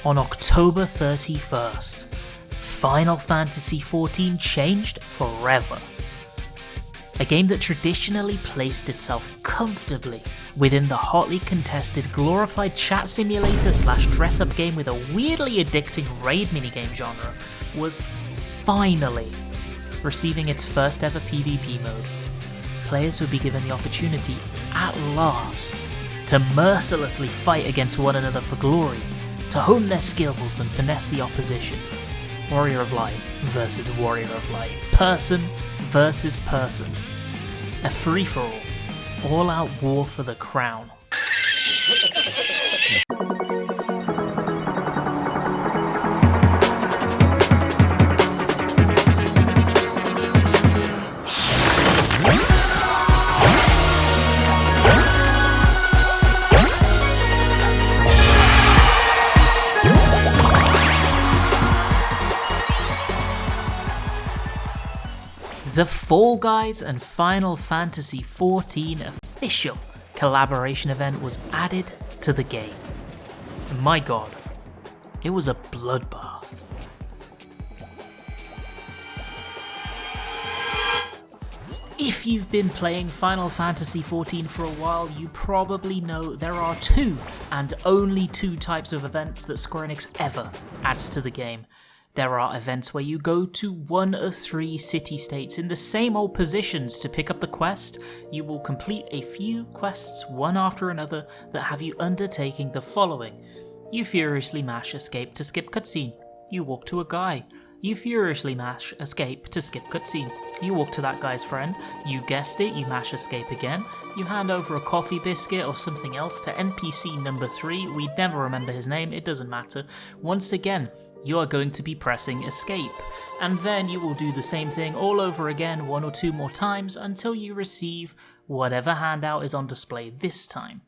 On October 31st, Final Fantasy XIV changed forever. A game that traditionally placed itself comfortably within the hotly contested glorified chat simulator / dress-up game with a weirdly addicting raid minigame genre was finally receiving its first ever PvP mode. Players would be given the opportunity, at last, to mercilessly fight against one another for glory, to hone their skills and finesse the opposition. Warrior of Light versus Warrior of Light. Person versus person. A free-for-all. All-out war for the crown. The Fall Guys and Final Fantasy XIV official collaboration event was added to the game. And my god, it was a bloodbath. If you've been playing Final Fantasy XIV for a while, you probably know there are two, and only two types of events that Square Enix ever adds to the game. There are events where you go to one of 3 city-states in the same old positions to pick up the quest. You will complete a few quests one after another that have you undertaking the following. You furiously mash escape to skip cutscene. You walk to a guy. You furiously mash escape to skip cutscene. You walk to that guy's friend. You guessed it, you mash escape again. You hand over a coffee biscuit or something else to NPC number 3. We'd never remember his name, it doesn't matter. Once again, you are going to be pressing escape, and then you will do the same thing all over again 1 or 2 more times until you receive whatever handout is on display this time.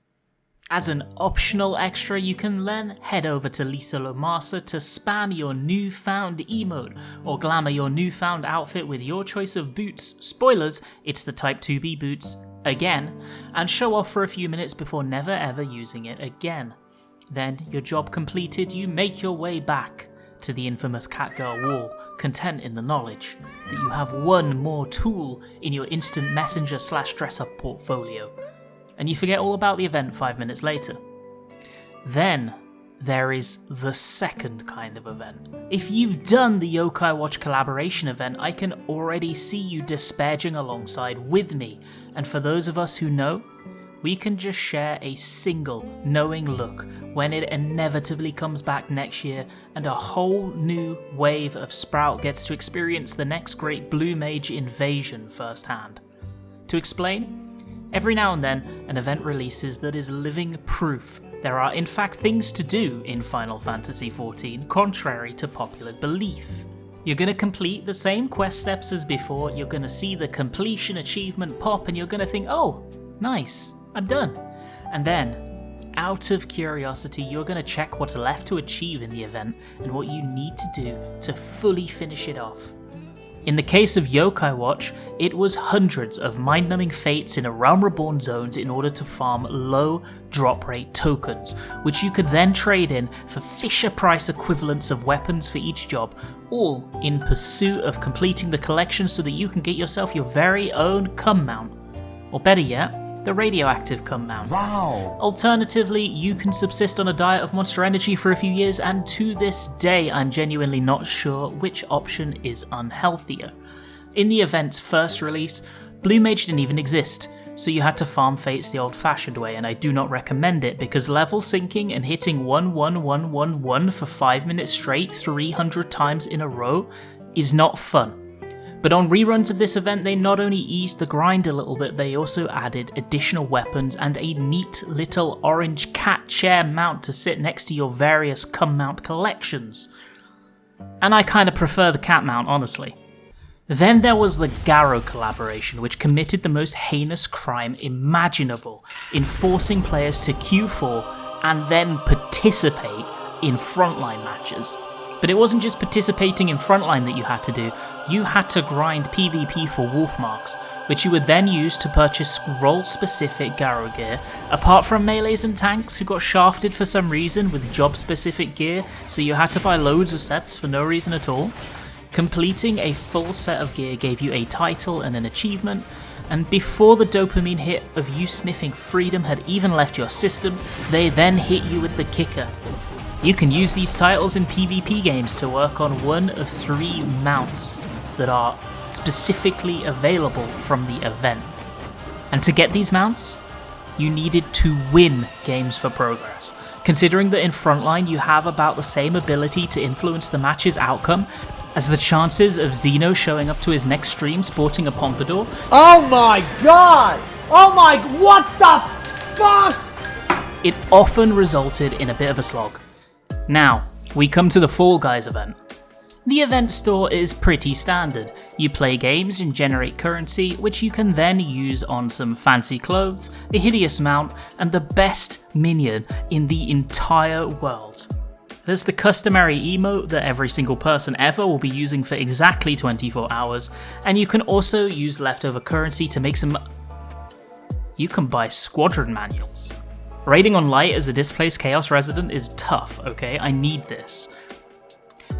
As an optional extra, you can then head over to Lisa Lomasa to spam your newfound emote, or glamour your newfound outfit with your choice of boots, spoilers, it's the Type 2B boots, again, and show off for a few minutes before never ever using it again. Then, your job completed, you make your way back to the infamous Catgirl wall, content in the knowledge that you have one more tool in your instant messenger / dress-up portfolio, and you forget all about the event 5 minutes later. Then there is the second kind of event. If you've done the Yokai Watch collaboration event, I can already see you disparaging alongside with me, and for those of us who know, we can just share a single knowing look when it inevitably comes back next year and a whole new wave of Sprout gets to experience the next great Blue Mage invasion firsthand. To explain, every now and then an event releases that is living proof there are in fact things to do in Final Fantasy XIV contrary to popular belief. You're going to complete the same quest steps as before, you're going to see the completion achievement pop, and you're going to think, oh, nice, I'm done. And then, out of curiosity, you're going to check what's left to achieve in the event and what you need to do to fully finish it off. In the case of Yokai Watch, it was hundreds of mind-numbing fates in a Realm Reborn zones in order to farm low drop rate tokens, which you could then trade in for Fisher Price equivalents of weapons for each job, all in pursuit of completing the collection so that you can get yourself your very own cum mount. Or better yet, the radioactive cum mount. Wow! Alternatively, you can subsist on a diet of Monster Energy for a few years, and to this day I'm genuinely not sure which option is unhealthier. In the event's first release, Blue Mage didn't even exist, so you had to farm fates the old-fashioned way, and I do not recommend it because level syncing and hitting 11111 for 5 minutes straight 300 times in a row is not fun. But on reruns of this event, they not only eased the grind a little bit, they also added additional weapons and a neat little orange cat chair mount to sit next to your various cum mount collections. And I kinda prefer the cat mount, honestly. Then there was the Garo collaboration, which committed the most heinous crime imaginable in forcing players to queue for and then participate in frontline matches. But it wasn't just participating in frontline that you had to do, you had to grind PvP for wolf marks, which you would then use to purchase role-specific Garo gear, apart from melees and tanks who got shafted for some reason with job-specific gear, so you had to buy loads of sets for no reason at all. Completing a full set of gear gave you a title and an achievement, and before the dopamine hit of you sniffing freedom had even left your system, they then hit you with the kicker. You can use these titles in PvP games to work on one of 3 mounts that are specifically available from the event. And to get these mounts, you needed to win games for progress. Considering that in Frontline you have about the same ability to influence the match's outcome as the chances of Xeno showing up to his next stream sporting a pompadour. Oh my god! Oh my, what the fuck? It often resulted in a bit of a slog. Now, we come to the Fall Guys event. The event store is pretty standard. You play games and generate currency, which you can then use on some fancy clothes, a hideous mount, and the best minion in the entire world. There's the customary emote that every single person ever will be using for exactly 24 hours, and you can also use leftover currency to make some... You can buy squadron manuals. Raiding on light as a displaced Chaos resident is tough, okay? I need this.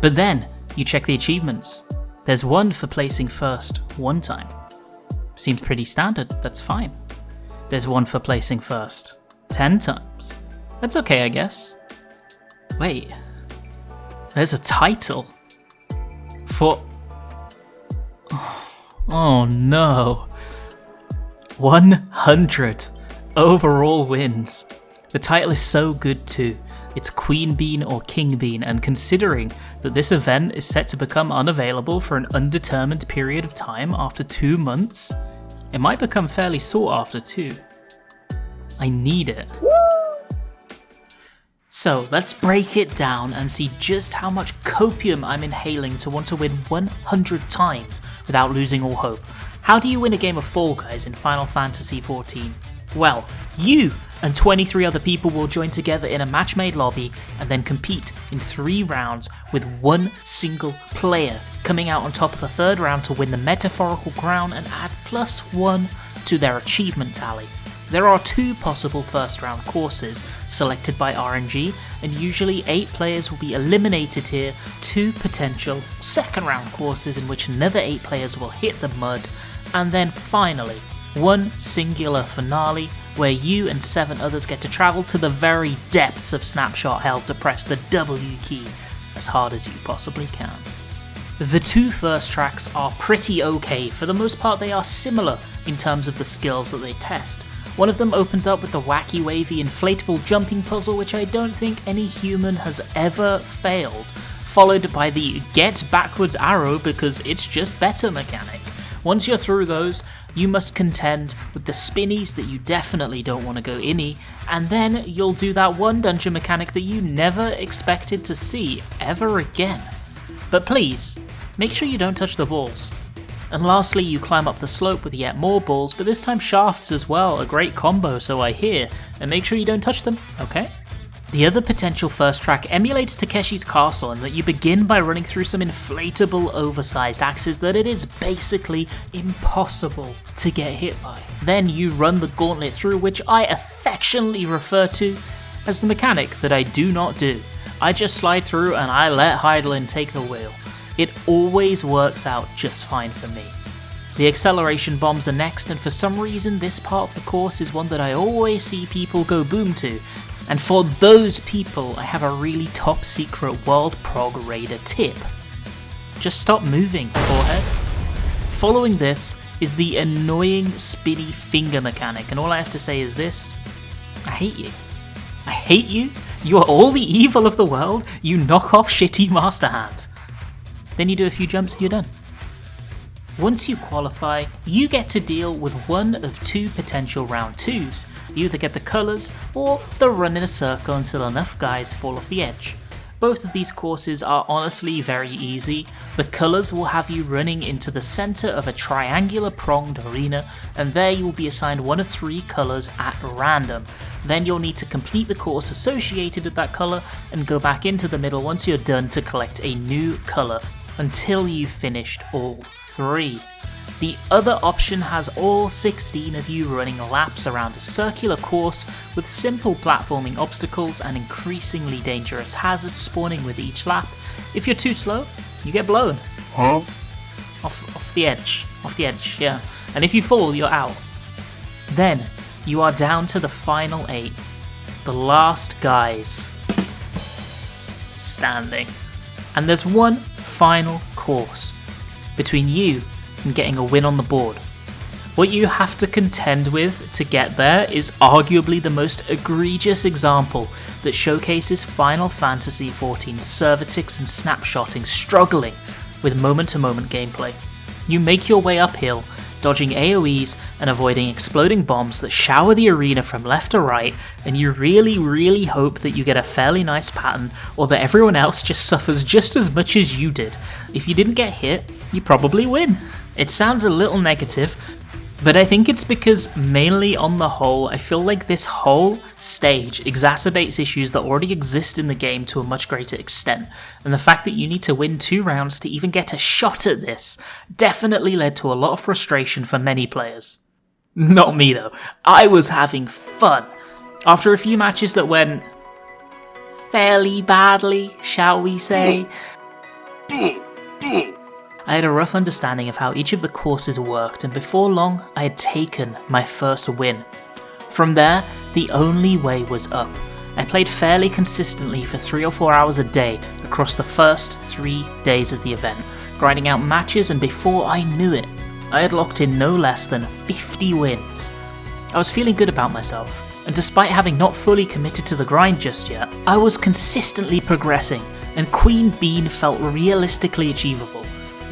But then, you check the achievements. There's one for placing first 1 time. Seems pretty standard, that's fine. There's one for placing first 10 times. That's okay, I guess. Wait, there's a title for... Oh no. 100 overall wins. The title is so good too. It's Queen Bean or King Bean, and considering that this event is set to become unavailable for an undetermined period of time after 2 months, it might become fairly sought after too. I need it. So let's break it down and see just how much copium I'm inhaling to want to win 100 times without losing all hope. How do you win a game of Fall Guys in Final Fantasy XIV? Well, you and 23 other people will join together in a match-made lobby and then compete in 3 rounds with 1 single player, coming out on top of the 3rd round to win the metaphorical crown and add +1 to their achievement tally. There are 2 possible first round courses selected by RNG, and usually 8 players will be eliminated here, 2 potential second round courses in which another 8 players will hit the mud, and then finally 1 singular finale where you and 7 others get to travel to the very depths of Snapshot Hell to press the W key as hard as you possibly can. The 2 first tracks are pretty okay. For the most part they are similar in terms of the skills that they test. One of them opens up with the wacky wavy inflatable jumping puzzle, which I don't think any human has ever failed, followed by the get backwards arrow because it's just better mechanic. Once you're through those, you must contend with the spinnies that you definitely don't want to go innie, and then you'll do that one dungeon mechanic that you never expected to see ever again. But please, make sure you don't touch the balls. And lastly, you climb up the slope with yet more balls, but this time shafts as well, a great combo so I hear, and make sure you don't touch them, okay? The other potential first track emulates Takeshi's Castle in that you begin by running through some inflatable oversized axes that it is basically impossible to get hit by. Then you run the gauntlet through, which I affectionately refer to as the mechanic that I do not do. I just slide through and I let Heidelin take the wheel. It always works out just fine for me. The acceleration bombs are next, and for some reason this part of the course is one that I always see people go boom to. And for those people, I have a really top secret World Prog Raider tip. Just stop moving, forehead. Following this is the annoying spinny finger mechanic, and all I have to say is this: I hate you. I hate you. You are all the evil of the world, you knock off shitty Master Hand. Then you do a few jumps and you're done. Once you qualify, you get to deal with one of 2 potential round 2s. You either get the colours or the run in a circle until enough guys fall off the edge. Both of these courses are honestly very easy. The colours will have you running into the centre of a triangular pronged arena, and there you will be assigned one of 3 colours at random. Then you'll need to complete the course associated with that colour and go back into the middle once you're done to collect a new colour, until you've finished all 3. The other option has all 16 of you running laps around a circular course with simple platforming obstacles and increasingly dangerous hazards spawning with each lap. If you're too slow, you get blown. Huh? Off the edge, yeah. And if you fall, you're out. Then, you are down to the final 8. The last guys standing. And there's one final course between you and getting a win on the board. What you have to contend with to get there is arguably the most egregious example that showcases Final Fantasy XIV servatics and snapshotting struggling with moment-to-moment gameplay. You make your way uphill, dodging AoEs and avoiding exploding bombs that shower the arena from left to right, and you really hope that you get a fairly nice pattern or that everyone else just suffers just as much as you did. If you didn't get hit, you probably win. It sounds a little negative, but I think it's because mainly on the whole, I feel like this whole stage exacerbates issues that already exist in the game to a much greater extent, and the fact that you need to win 2 rounds to even get a shot at this definitely led to a lot of frustration for many players. Not me though, I was having fun. After a few matches that went fairly badly, shall we say, I had a rough understanding of how each of the courses worked, and before long, I had taken my first win. From there, the only way was up. I played fairly consistently for 3 or 4 hours a day across the first 3 days of the event, grinding out matches, and before I knew it, I had locked in no less than 50 wins. I was feeling good about myself, and despite having not fully committed to the grind just yet, I was consistently progressing, and Queen Bean felt realistically achievable.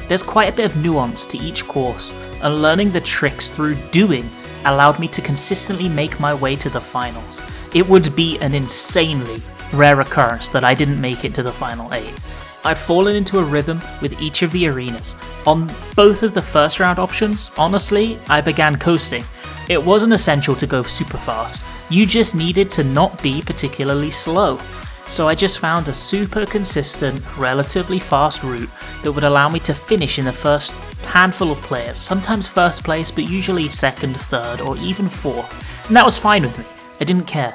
There's quite a bit of nuance to each course, and learning the tricks through doing allowed me to consistently make my way to the finals. It would be an insanely rare occurrence that I didn't make it to the final 8. I'd fallen into a rhythm with each of the arenas. On both of the first round options, honestly, I began coasting. It wasn't essential to go super fast, you just needed to not be particularly slow. So I just found a super consistent, relatively fast route that would allow me to finish in the first handful of players, sometimes first place, but usually second, third, or even fourth, and that was fine with me, I didn't care.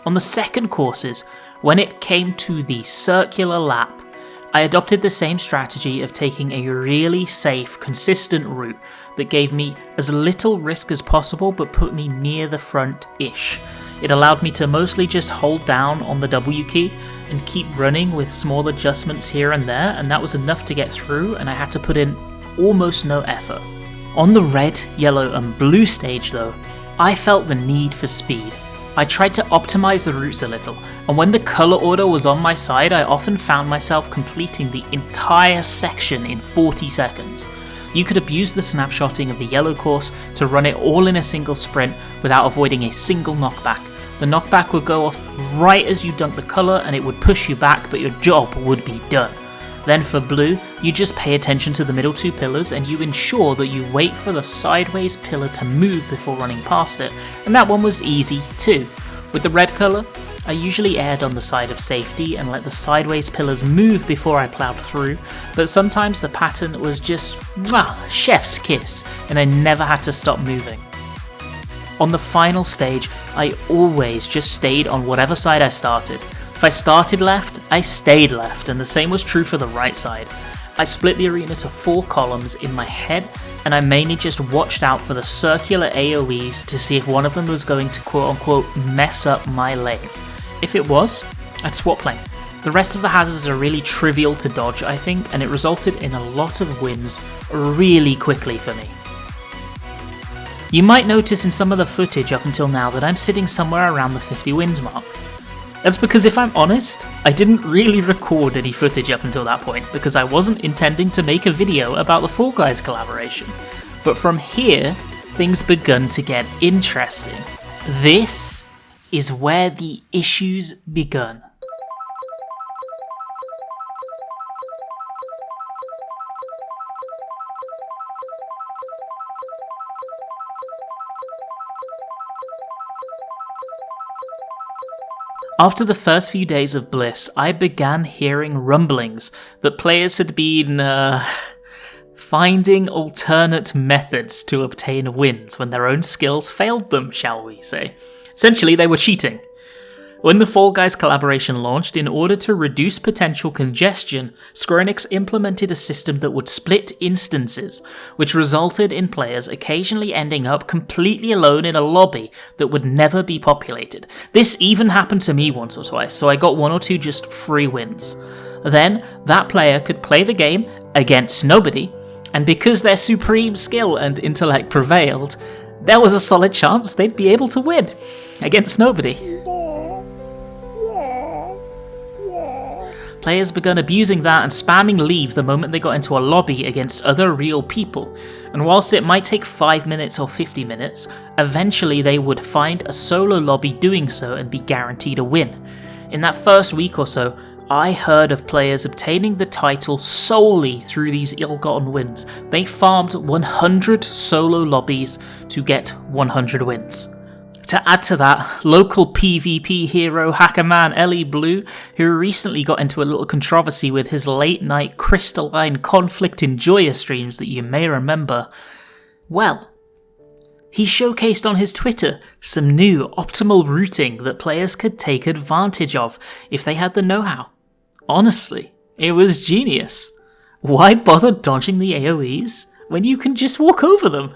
On the second courses, when it came to the circular lap, I adopted the same strategy of taking a really safe, consistent route that gave me as little risk as possible but put me near the front-ish. It allowed me to mostly just hold down on the W key and keep running with small adjustments here and there, and that was enough to get through, and I had to put in almost no effort. On the red, yellow and blue stage though, I felt the need for speed. I tried to optimize the routes a little, and when the colour order was on my side, I often found myself completing the entire section in 40 seconds. You could abuse the snapshotting of the yellow course to run it all in a single sprint without avoiding a single knockback. The knockback would go off right as you dunk the colour and it would push you back, but your job would be done. Then for blue, you just pay attention to the middle 2 pillars and you ensure that you wait for the sideways pillar to move before running past it, and that one was easy too. With the red colour, I usually erred on the side of safety and let the sideways pillars move before I ploughed through, but sometimes the pattern was just chef's kiss and I never had to stop moving. On the final stage, I always just stayed on whatever side I started. If I started left, I stayed left, and the same was true for the right side. I split the arena to 4 columns in my head, and I mainly just watched out for the circular AoEs to see if one of them was going to quote-unquote mess up my lane. If it was, I'd swap lane. The rest of the hazards are really trivial to dodge, I think, and it resulted in a lot of wins really quickly for me. You might notice in some of the footage up until now that I'm sitting somewhere around the 50 wins mark. That's because if I'm honest, I didn't really record any footage up until that point because I wasn't intending to make a video about the Fall Guys collaboration. But from here, things begun to get interesting. This is where the issues begun. After the first few days of Bliss, I began hearing rumblings that players had been, finding alternate methods to obtain wins when their own skills failed them, shall we say. Essentially, they were cheating. When the Fall Guys collaboration launched, in order to reduce potential congestion, Square Enix implemented a system that would split instances, which resulted in players occasionally ending up completely alone in a lobby that would never be populated. This even happened to me once or twice, so I got 1 or 2 just free wins. Then, that player could play the game against nobody, and because their supreme skill and intellect prevailed, there was a solid chance they'd be able to win against nobody. Players began abusing that and spamming leave the moment they got into a lobby against other real people, and whilst it might take 5 minutes or 50 minutes, eventually they would find a solo lobby doing so and be guaranteed a win. In that first week or so, I heard of players obtaining the title solely through these ill-gotten wins. They farmed 100 solo lobbies to get 100 wins. To add to that, local PvP hero Hackerman Ellie Blue, who recently got into a little controversy with his late-night crystalline conflict enjoyer streams that you may remember, well, he showcased on his Twitter some new optimal routing that players could take advantage of if they had the know-how. Honestly, it was genius. Why bother dodging the AoEs when you can just walk over them?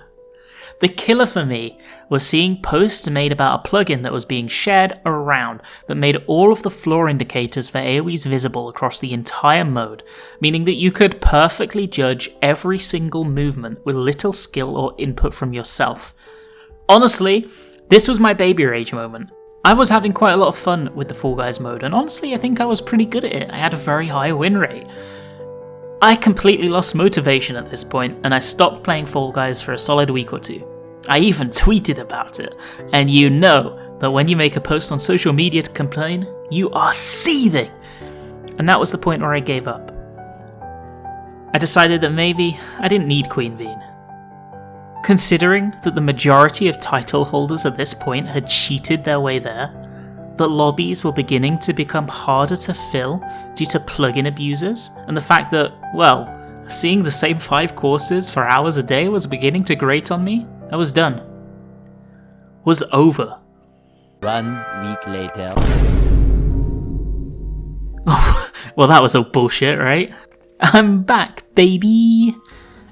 The killer for me was seeing posts made about a plugin that was being shared around that made all of the floor indicators for AoEs visible across the entire mode, meaning that you could perfectly judge every single movement with little skill or input from yourself. Honestly, this was my baby rage moment. I was having quite a lot of fun with the Fall Guys mode, and honestly I think I was pretty good at it. I had a very high win rate. I completely lost motivation at this point, and I stopped playing Fall Guys for a solid week or 2. I even tweeted about it, and you know that when you make a post on social media to complain, you are seething! And that was the point where I gave up. I decided that maybe I didn't need Queen Bean. Considering that the majority of title holders at this point had cheated their way there, that lobbies were beginning to become harder to fill due to plugin abusers, and the fact that, well, seeing the same 5 courses for hours a day was beginning to grate on me, I was done. Was over. 1 week later. Well, that was all bullshit, right? I'm back, baby!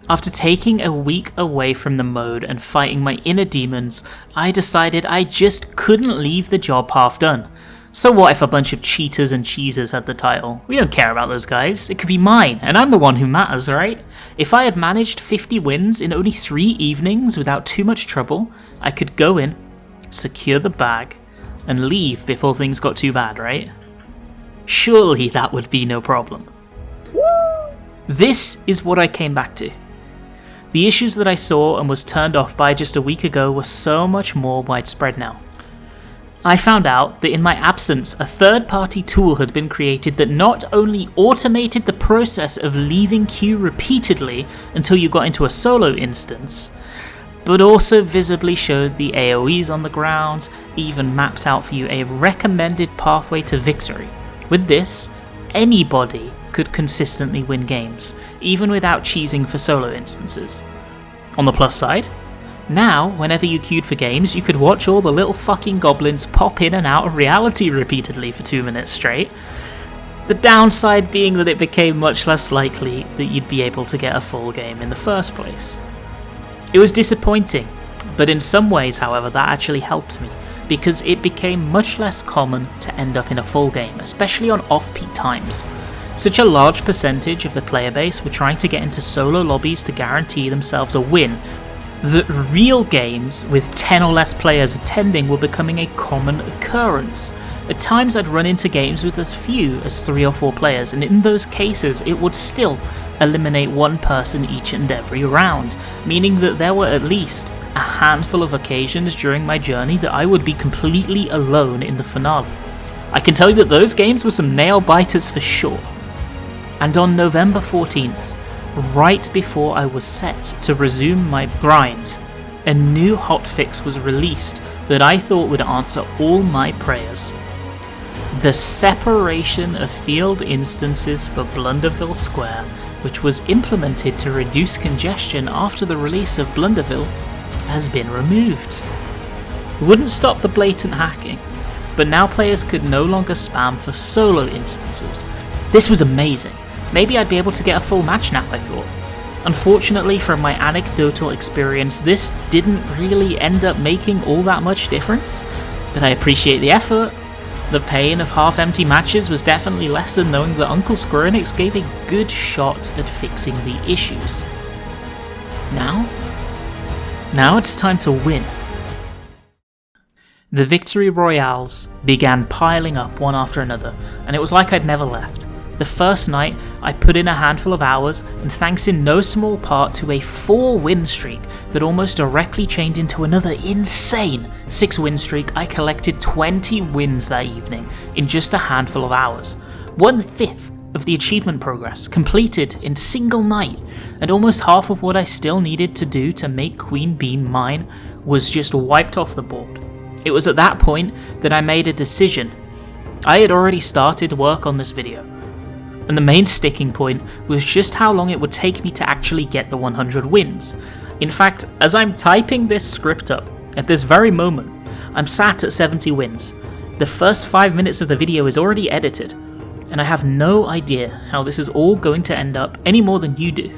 After taking a week away from the mode and fighting my inner demons, I decided I just couldn't leave the job half done. So what if a bunch of cheaters and cheesers had the title? We don't care about those guys, it could be mine, and I'm the one who matters, right? If I had managed 50 wins in only 3 evenings without too much trouble, I could go in, secure the bag, and leave before things got too bad, right? Surely that would be no problem. This is what I came back to. The issues that I saw and was turned off by just a week ago were so much more widespread now. I found out that in my absence, a third-party tool had been created that not only automated the process of leaving queue repeatedly until you got into a solo instance, but also visibly showed the AoEs on the ground, even mapped out for you a recommended pathway to victory. With this, anybody could consistently win games, even without cheesing for solo instances. On the plus side, now, whenever you queued for games, you could watch all the little fucking goblins pop in and out of reality repeatedly for 2 minutes straight. The downside being that it became much less likely that you'd be able to get a full game in the first place. It was disappointing, but in some ways, however, that actually helped me, because it became much less common to end up in a full game, especially on off-peak times. Such a large percentage of the player base were trying to get into solo lobbies to guarantee themselves a win that real games with 10 or less players attending were becoming a common occurrence. At times I'd run into games with as few as 3 or 4 players, and in those cases it would still eliminate 1 person each and every round, meaning that there were at least a handful of occasions during my journey that I would be completely alone in the finale. I can tell you that those games were some nail biters for sure. And on November 14th, right before I was set to resume my grind, a new hotfix was released that I thought would answer all my prayers. The separation of field instances for Blunderville Square which was implemented to reduce congestion after the release of Blunderville, has been removed. It wouldn't stop the blatant hacking, but now players could no longer spam for solo instances. This was amazing. Maybe I'd be able to get a full match now, I thought. Unfortunately, from my anecdotal experience, this didn't really end up making all that much difference, but I appreciate the effort. The pain of half-empty matches was definitely lessened knowing that Uncle Square Enix gave a good shot at fixing the issues. Now it's time to win. The victory royales began piling up one after another, and it was like I'd never left. The first night, I put in a handful of hours, and thanks in no small part to a 4-win streak that almost directly chained into another insane 6-win streak, I collected 20 wins that evening in just a handful of hours. 1/5 of the achievement progress completed in single night, and almost half of what I still needed to do to make Queen Bean mine was just wiped off the board. It was at that point that I made a decision. I had already started work on this video, and the main sticking point was just how long it would take me to actually get the 100 wins. In fact, as I'm typing this script up, at this very moment, I'm sat at 70 wins. The first 5 minutes of the video is already edited, and I have no idea how this is all going to end up any more than you do.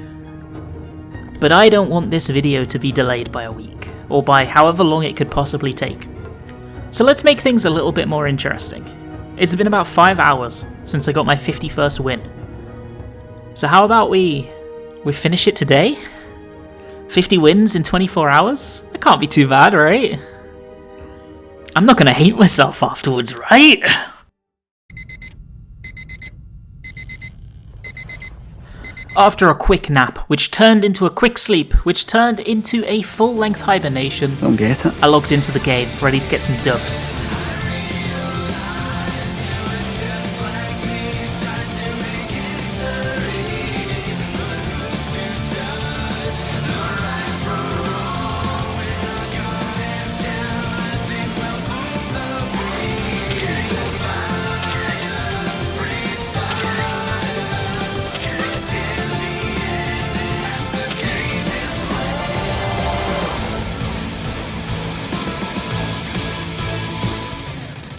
But I don't want this video to be delayed by a week, or by however long it could possibly take. So let's make things a little bit more interesting. It's been about 5 hours since I got my 51st win. So how about we finish it today? 50 wins in 24 hours? That can't be too bad, right? I'm not gonna hate myself afterwards, right? After a quick nap, which turned into a quick sleep, which turned into a full-length hibernation, Don't get it. I logged into the game, ready to get some dubs.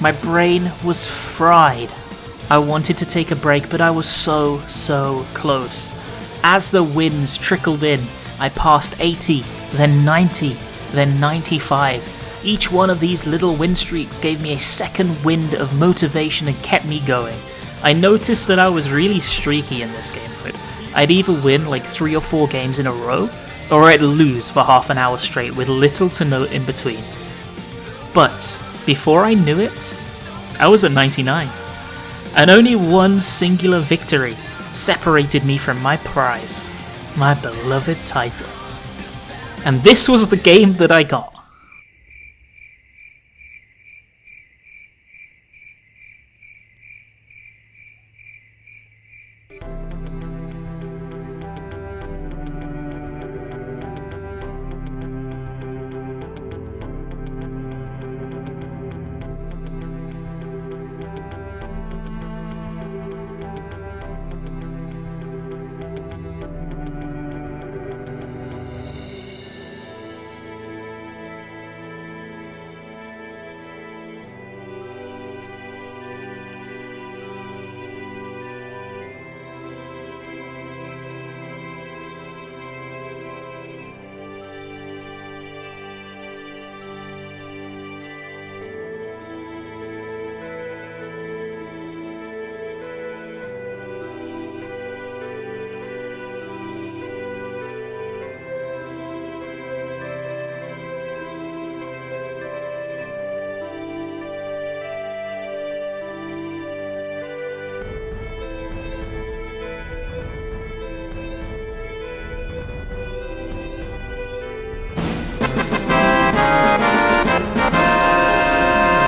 My brain was fried. I wanted to take a break, but I was so close. As the wins trickled in, I passed 80, then 90, then 95. Each one of these little win streaks gave me a second wind of motivation and kept me going. I noticed that I was really streaky in this game, but I'd either win like 3 or 4 games in a row, or I'd lose for half an hour straight with little to no in between. But before I knew it, I was at 99, and only one singular victory separated me from my prize, my beloved title. And this was the game that I got.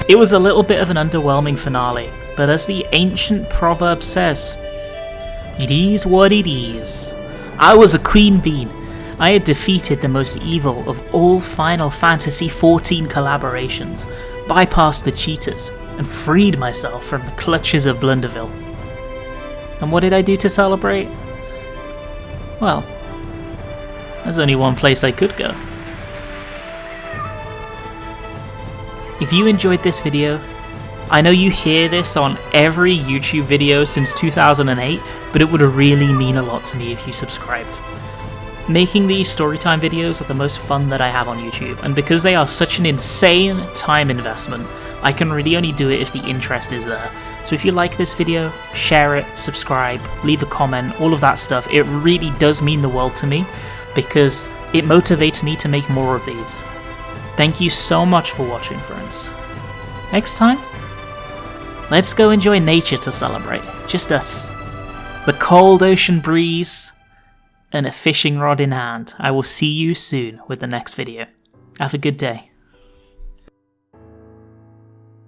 It was a little bit of an underwhelming finale, but as the ancient proverb says, it is what it is. I was a Queen Bean. I had defeated the most evil of all Final Fantasy XIV collaborations, bypassed the cheaters, and freed myself from the clutches of Blunderville. And what did I do to celebrate? well, there's only one place I could go. If you enjoyed this video, I know you hear this on every YouTube video since 2008, but it would really mean a lot to me if you subscribed. Making these storytime videos are the most fun that I have on YouTube, and because they are such an insane time investment, I can really only do it if the interest is there. So if you like this video, share it, subscribe, leave a comment, all of that stuff. It really does mean the world to me, because it motivates me to make more of these. Thank you so much for watching, friends. Next time, let's go enjoy nature to celebrate. Just us. The cold ocean breeze and a fishing rod in hand. I will see you soon with the next video. Have a good day.